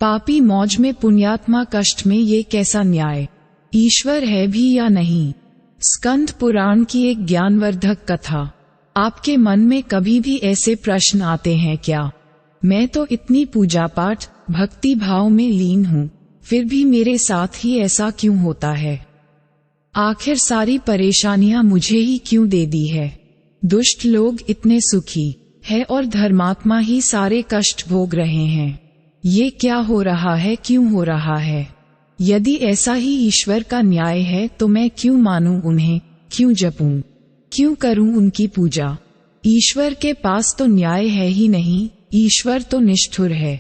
पापी मौज में, पुण्यात्मा कष्ट में, ये कैसा न्याय? ईश्वर है भी या नहीं? स्कंद पुराण की एक ज्ञानवर्धक कथा। आपके मन में कभी भी ऐसे प्रश्न आते हैं क्या? मैं तो इतनी पूजा पाठ भक्ति भाव में लीन हूँ, फिर भी मेरे साथ ही ऐसा क्यों होता है? आखिर सारी परेशानियां मुझे ही क्यों दे दी है? दुष्ट लोग इतने सुखी है और धर्मात्मा ही सारे कष्ट भोग रहे हैं। ये क्या हो रहा है? क्यों हो रहा है? यदि ऐसा ही ईश्वर का न्याय है तो मैं क्यों मानूं उन्हें, क्यों जपूं, क्यों करूं उनकी पूजा? ईश्वर के पास तो न्याय है ही नहीं, ईश्वर तो निष्ठुर है।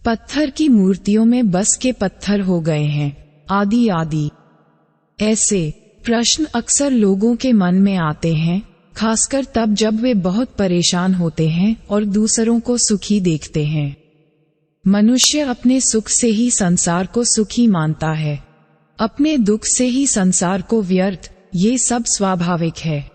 पत्थर की मूर्तियों में बस के पत्थर हो गए हैं, आदि आदि। ऐसे प्रश्न अक्सर लोगों के मन में आते हैं, खासकर तब जब वे बहुत परेशान होते हैं और दूसरों को सुखी देखते हैं। मनुष्य अपने सुख से ही संसार को सुखी मानता है, अपने दुख से ही संसार को व्यर्थ। ये सब स्वाभाविक है।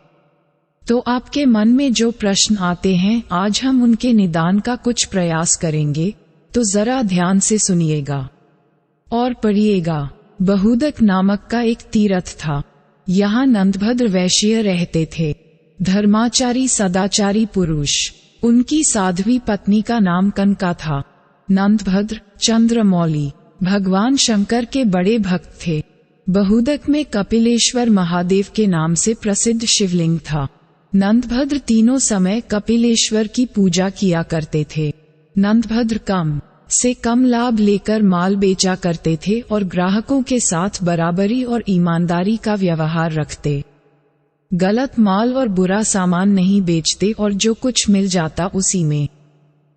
तो आपके मन में जो प्रश्न आते हैं, आज हम उनके निदान का कुछ प्रयास करेंगे, तो जरा ध्यान से सुनिएगा और पढ़िएगा। बहुदक नामक का एक तीर्थ था। यहाँ नंदभद्र वैश्य रहते थे, धर्माचारी सदाचारी पुरुष। उनकी साध्वी पत्नी का नाम कनका था। नंदभद्र चंद्रमौली भगवान शंकर के बड़े भक्त थे। बहुदक में कपिलेश्वर महादेव के नाम से प्रसिद्ध शिवलिंग था। नंदभद्र तीनों समय कपिलेश्वर की पूजा किया करते थे। नंदभद्र कम से कम लाभ लेकर माल बेचा करते थे और ग्राहकों के साथ बराबरी और ईमानदारी का व्यवहार रखते। गलत माल और बुरा सामान नहीं बेचते और जो कुछ मिल जाता उसी में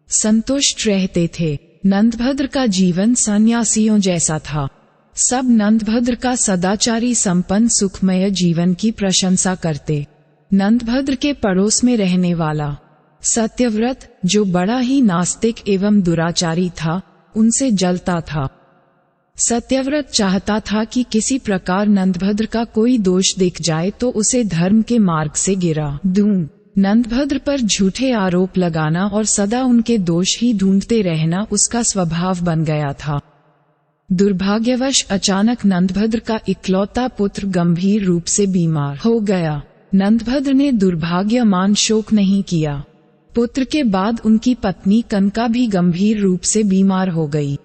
संतुष्ट रहते थे। नंदभद्र का जीवन सन्यासियों जैसा था। सब नंदभद्र का सदाचारी संपन्न सुखमय जीवन की प्रशंसा करते। नंदभद्र के पड़ोस में रहने वाला सत्यव्रत, जो बड़ा ही नास्तिक एवं दुराचारी था, उनसे जलता था। सत्यव्रत चाहता था कि किसी प्रकार नंदभद्र का कोई दोष दिख जाए तो उसे धर्म के मार्ग से गिरा दूं। नंदभद्र पर झूठे आरोप लगाना और सदा उनके दोष ही ढूंढते रहना उसका स्वभाव बन गया था। दुर्भाग्यवश अचानक नंदभद्र का इकलौता पुत्र गंभीर रूप से बीमार हो गया। नंदभद्र ने दुर्भाग्यमान शोक नहीं किया। पुत्र के बाद उनकी पत्नी कनका भी गंभीर रूप से बीमार हो गई।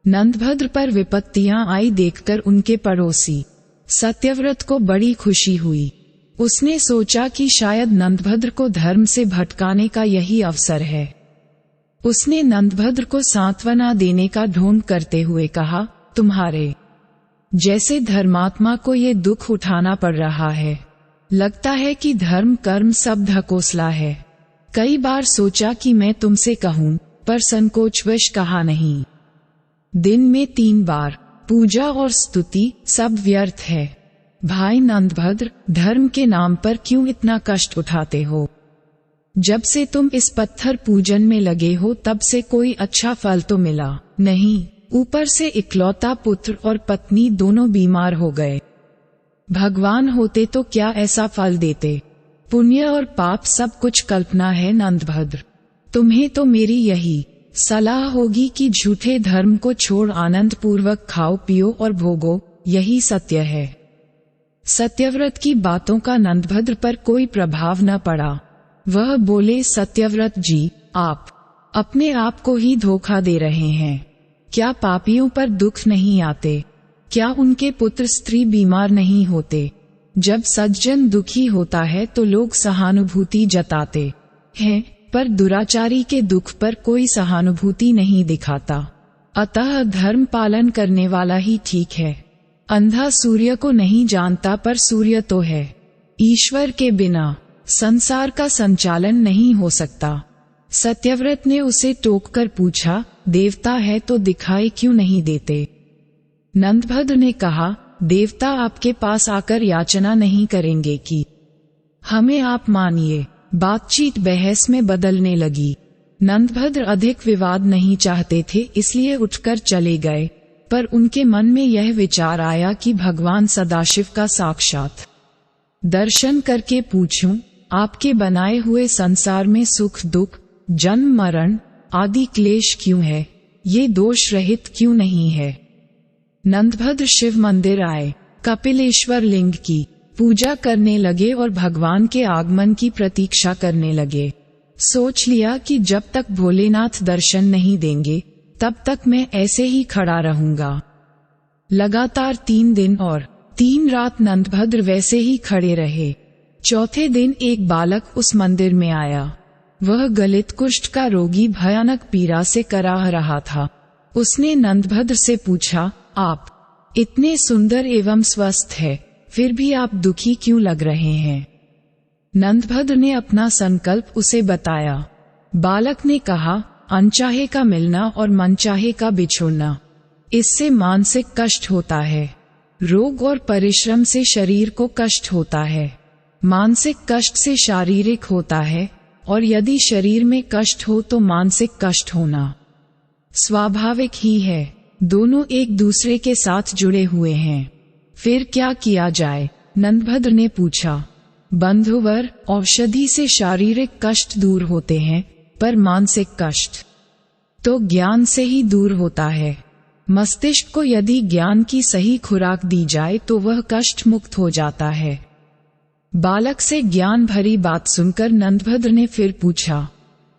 नंदभद्र पर विपत्तियां आई देखकर उनके पड़ोसी सत्यव्रत को बड़ी खुशी हुई। उसने सोचा कि शायद नंदभद्र को धर्म से भटकाने का यही अवसर है। उसने नंदभद्र को सांत्वना देने का ढोंग करते हुए कहा, तुम्हारे जैसे धर्मात्मा को ये दुख उठाना पड़ रहा है। लगता है कि धर्म कर्म सब ढकोसला है। कई बार सोचा कि मैं तुमसे कहूं, पर संकोचवश कहा नहीं। दिन में 3 बार पूजा और स्तुति सब व्यर्थ है। भाई नंदभद्र, धर्म के नाम पर क्यों इतना कष्ट उठाते हो? जब से तुम इस पत्थर पूजन में लगे हो तब से कोई अच्छा फल तो मिला नहीं। ऊपर से इकलौता पुत्र और पत्नी दोनों बीमार हो गए। भगवान होते तो क्या ऐसा फल देते? पुण्य और पाप सब कुछ कल्पना है नंदभद्र। तुम्हें तो मेरी यही सलाह होगी कि झूठे धर्म को छोड़ आनंद पूर्वक खाओ पियो और भोगो, यही सत्य है। सत्यव्रत की बातों का नंदभद्र पर कोई प्रभाव न पड़ा। वह बोले, सत्यव्रत जी, आप अपने आप को ही धोखा दे रहे हैं। क्या पापियों पर दुख नहीं आते? क्या उनके पुत्र स्त्री बीमार नहीं होते? जब सज्जन दुखी होता है तो लोग सहानुभूति जताते हैं, पर दुराचारी के दुख पर कोई सहानुभूति नहीं दिखाता। अतः धर्म पालन करने वाला ही ठीक है। अंधा सूर्य को नहीं जानता, पर सूर्य तो है। ईश्वर के बिना संसार का संचालन नहीं हो सकता। सत्यव्रत ने उसे टोककर पूछा, देवता है तो दिखाई क्यों नहीं देते? नंदभद्र ने कहा, देवता आपके पास आकर याचना नहीं करेंगे कि हमें आप मानिए। बातचीत बहस में बदलने लगी। नंदभद्र अधिक विवाद नहीं चाहते थे, इसलिए उठकर चले गए, पर उनके मन में यह विचार आया कि भगवान सदाशिव का साक्षात दर्शन करके पूछूं, आपके बनाए हुए संसार में सुख दुख, जन्म मरण आदि क्लेश क्यों है? ये दोष रहित क्यों नहीं है? नंदभद्र शिव मंदिर आए, कपिलेश्वर लिंग की पूजा करने लगे और भगवान के आगमन की प्रतीक्षा करने लगे। सोच लिया कि जब तक भोलेनाथ दर्शन नहीं देंगे तब तक मैं ऐसे ही खड़ा रहूंगा। लगातार 3 दिन और 3 रात नंदभद्र वैसे ही खड़े रहे। चौथे दिन एक बालक उस मंदिर में आया। वह गलित कुष्ठ का रोगी भयानक पीड़ा से कराह रहा था। उसने नंदभद्र से पूछा, आप इतने सुंदर एवं स्वस्थ है, फिर भी आप दुखी क्यों लग रहे हैं? नंदभद्र ने अपना संकल्प उसे बताया। बालक ने कहा, अनचाहे का मिलना और मनचाहे का बिछुड़ना, इससे मानसिक कष्ट होता है। रोग और परिश्रम से शरीर को कष्ट होता है, मानसिक कष्ट से शारीरिक होता है, और यदि शरीर में कष्ट हो तो मानसिक कष्ट होना स्वाभाविक ही है। दोनों एक दूसरे के साथ जुड़े हुए हैं। फिर क्या किया जाए? नंदभद्र ने पूछा। बंधुवर, औषधि से शारीरिक कष्ट दूर होते हैं, पर मानसिक कष्ट तो ज्ञान से ही दूर होता है। मस्तिष्क को यदि ज्ञान की सही खुराक दी जाए तो वह कष्ट मुक्त हो जाता है। बालक से ज्ञान भरी बात सुनकर नंदभद्र ने फिर पूछा,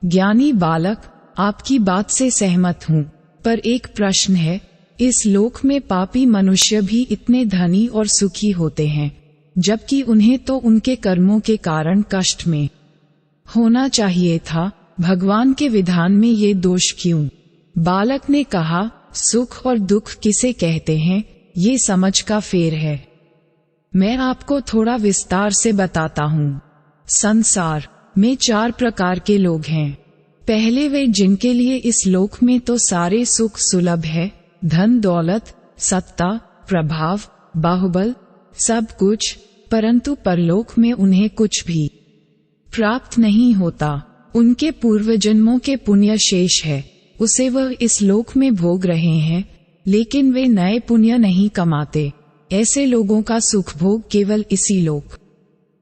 ज्ञानी बालक, आपकी बात से सहमत हूँ, पर एक प्रश्न है। इस लोक में पापी मनुष्य भी इतने धनी और सुखी होते हैं, जबकि उन्हें तो उनके कर्मों के कारण कष्ट में होना चाहिए था। भगवान के विधान में ये दोष क्यों? बालक ने कहा, सुख और दुख किसे कहते हैं, ये समझ का फेर है। मैं आपको थोड़ा विस्तार से बताता हूँ। संसार में 4 प्रकार के लोग हैं। पहले वे जिनके लिए इस लोक में तो सारे सुख सुलभ है, धन दौलत, सत्ता, प्रभाव, बाहुबल, सब कुछ, परंतु परलोक में उन्हें कुछ भी प्राप्त नहीं होता। उनके पूर्व जन्मों के पुण्य शेष है, उसे वह इस लोक में भोग रहे हैं, लेकिन वे नए पुण्य नहीं कमाते। ऐसे लोगों का सुख भोग केवल इसी लोक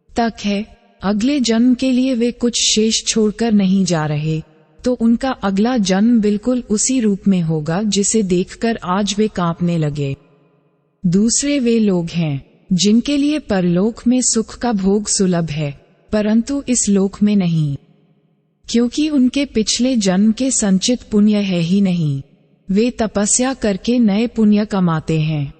तक है। अगले जन्म के लिए वे कुछ शेष छोड़कर नहीं जा रहे, तो उनका अगला जन्म बिल्कुल उसी रूप में होगा जिसे देखकर आज वे कांपने लगे। दूसरे वे लोग हैं जिनके लिए परलोक में सुख का भोग सुलभ है, परंतु इस लोक में नहीं, क्योंकि उनके पिछले जन्म के संचित पुण्य है ही नहीं। वे तपस्या करके नए पुण्य कमाते हैं,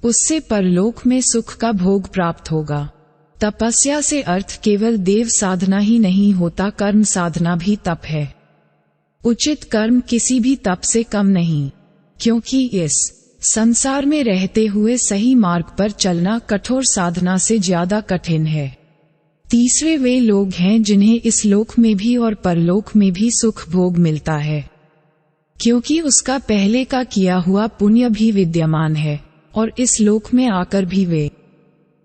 उससे परलोक में सुख का भोग प्राप्त होगा। तपस्या से अर्थ केवल देव साधना ही नहीं होता, कर्म साधना भी तप है। उचित कर्म किसी भी तप से कम नहीं, क्योंकि इस संसार में रहते हुए सही मार्ग पर चलना कठोर साधना से ज्यादा कठिन है। तीसरे वे लोग हैं जिन्हें इस लोक में भी और परलोक में भी सुख भोग मिलता है, क्योंकि उसका पहले का किया हुआ पुण्य भी विद्यमान है, और इस लोक में आकर भी वे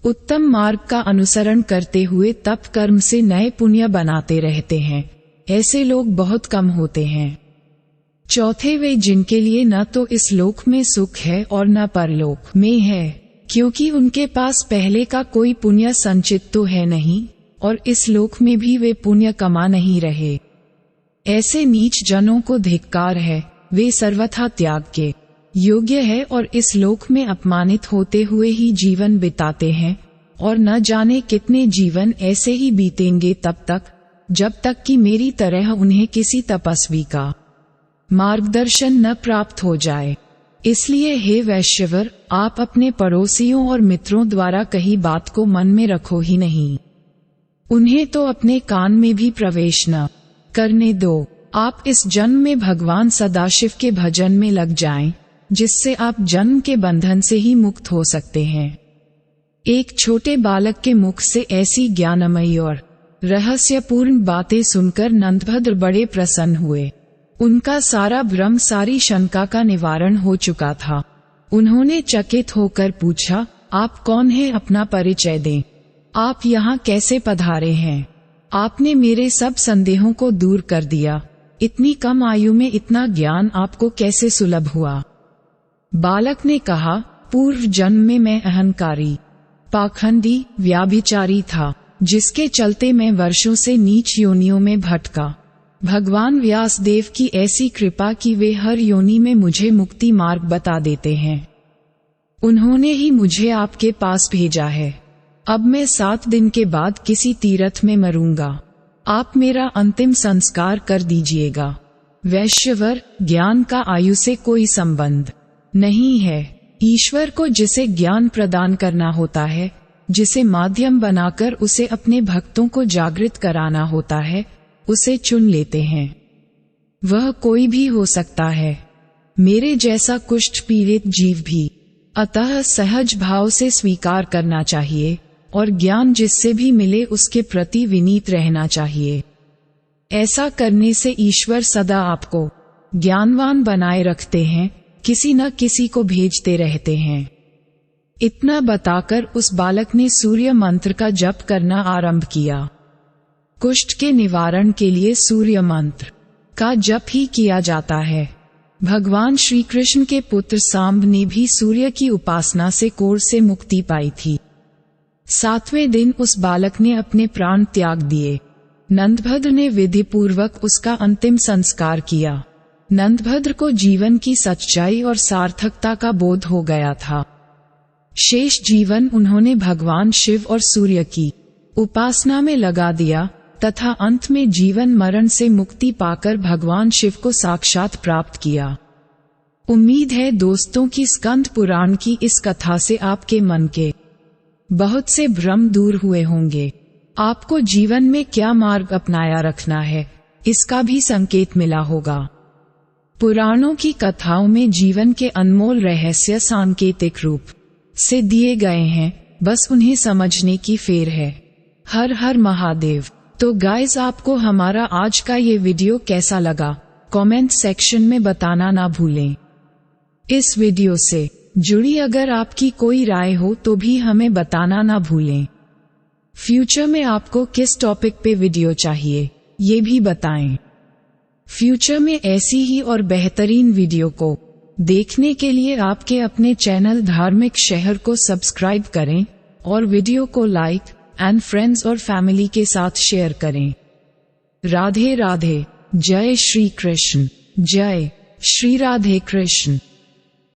उत्तम मार्ग का अनुसरण करते हुए तप कर्म से नए पुण्य बनाते रहते हैं। ऐसे लोग बहुत कम होते हैं। चौथे वे जिनके लिए न तो इस लोक में सुख है और न परलोक में है, क्योंकि उनके पास पहले का कोई पुण्य संचित तो है नहीं, और इस लोक में भी वे पुण्य कमा नहीं रहे। ऐसे नीच जनों को धिक्कार है, वे सर्वथा त्याग के योग्य है और इस लोक में अपमानित होते हुए ही जीवन बिताते हैं, और न जाने कितने जीवन ऐसे ही बीतेंगे तब तक, जब तक कि मेरी तरह उन्हें किसी तपस्वी का मार्गदर्शन न प्राप्त हो जाए। इसलिए हे वैश्यवर, आप अपने पड़ोसियों और मित्रों द्वारा कही बात को मन में रखो ही नहीं, उन्हें तो अपने कान में भी प्रवेश न करने दो। आप इस जन्म में भगवान सदाशिव के भजन में लग जाएं, जिससे आप जन्म के बंधन से ही मुक्त हो सकते हैं। एक छोटे बालक के मुख से ऐसी ज्ञानमयी और रहस्यपूर्ण बातें सुनकर नंदभद्र बड़े प्रसन्न हुए। उनका सारा भ्रम, सारी शंका का निवारण हो चुका था। उन्होंने चकित होकर पूछा, आप कौन हैं, अपना परिचय दें। आप यहाँ कैसे पधारे हैं? आपने मेरे सब संदेहों को दूर कर दिया। इतनी कम आयु में इतना ज्ञान आपको कैसे सुलभ हुआ? बालक ने कहा, पूर्व जन्म में मैं अहंकारी, पाखंडी, व्याभिचारी था, जिसके चलते मैं वर्षों से नीच योनियों में भटका। भगवान व्यासदेव की ऐसी कृपा कि वे हर योनि में मुझे मुक्ति मार्ग बता देते हैं। उन्होंने ही मुझे आपके पास भेजा है। अब मैं 7 दिन के बाद किसी तीर्थ में मरूंगा। आप मेरा अंतिम संस्कार कर दीजिएगा। वैश्यवर, ज्ञान का आयु से कोई संबंध नहीं है। ईश्वर को जिसे ज्ञान प्रदान करना होता है, जिसे माध्यम बनाकर उसे अपने भक्तों को जागृत कराना होता है, उसे चुन लेते हैं। वह कोई भी हो सकता है, मेरे जैसा कुष्ठ पीड़ित जीव भी। अतः सहज भाव से स्वीकार करना चाहिए और ज्ञान जिससे भी मिले उसके प्रति विनीत रहना चाहिए। ऐसा करने से ईश्वर सदा आपको ज्ञानवान बनाए रखते हैं, किसी न किसी को भेजते रहते हैं। इतना बताकर उस बालक ने सूर्य मंत्र का जप करना आरंभ किया। कुष्ठ के निवारण के लिए सूर्य मंत्र का जप ही किया जाता है। भगवान श्री कृष्ण के पुत्र सांब ने भी सूर्य की उपासना से कोढ़ से मुक्ति पाई थी। 7वें दिन उस बालक ने अपने प्राण त्याग दिए। नंदभद्र ने विधि पूर्वक उसका अंतिम संस्कार किया। नंदभद्र को जीवन की सच्चाई और सार्थकता का बोध हो गया था। शेष जीवन उन्होंने भगवान शिव और सूर्य की उपासना में लगा दिया तथा अंत में जीवन मरण से मुक्ति पाकर भगवान शिव को साक्षात प्राप्त किया। उम्मीद है दोस्तों की स्कंद पुराण की इस कथा से आपके मन के बहुत से भ्रम दूर हुए होंगे। आपको जीवन में क्या मार्ग अपनाया रखना है, इसका भी संकेत मिला होगा। पुराणों की कथाओं में जीवन के अनमोल रहस्य सांकेतिक रूप से दिए गए हैं, बस उन्हें समझने की फेर है। हर हर महादेव। तो गाइस, आपको हमारा आज का ये वीडियो कैसा लगा, कमेंट सेक्शन में बताना ना भूलें। इस वीडियो से जुड़ी अगर आपकी कोई राय हो तो भी हमें बताना ना भूलें। फ्यूचर में आपको किस टॉपिक पे वीडियो चाहिए, ये भी बताएं। फ्यूचर में ऐसी ही और बेहतरीन वीडियो को देखने के लिए आपके अपने चैनल धार्मिक शहर को सब्सक्राइब करें और वीडियो को लाइक एंड फ्रेंड्स और फैमिली के साथ शेयर करें। राधे राधे। जय श्री कृष्ण। जय श्री राधे कृष्ण।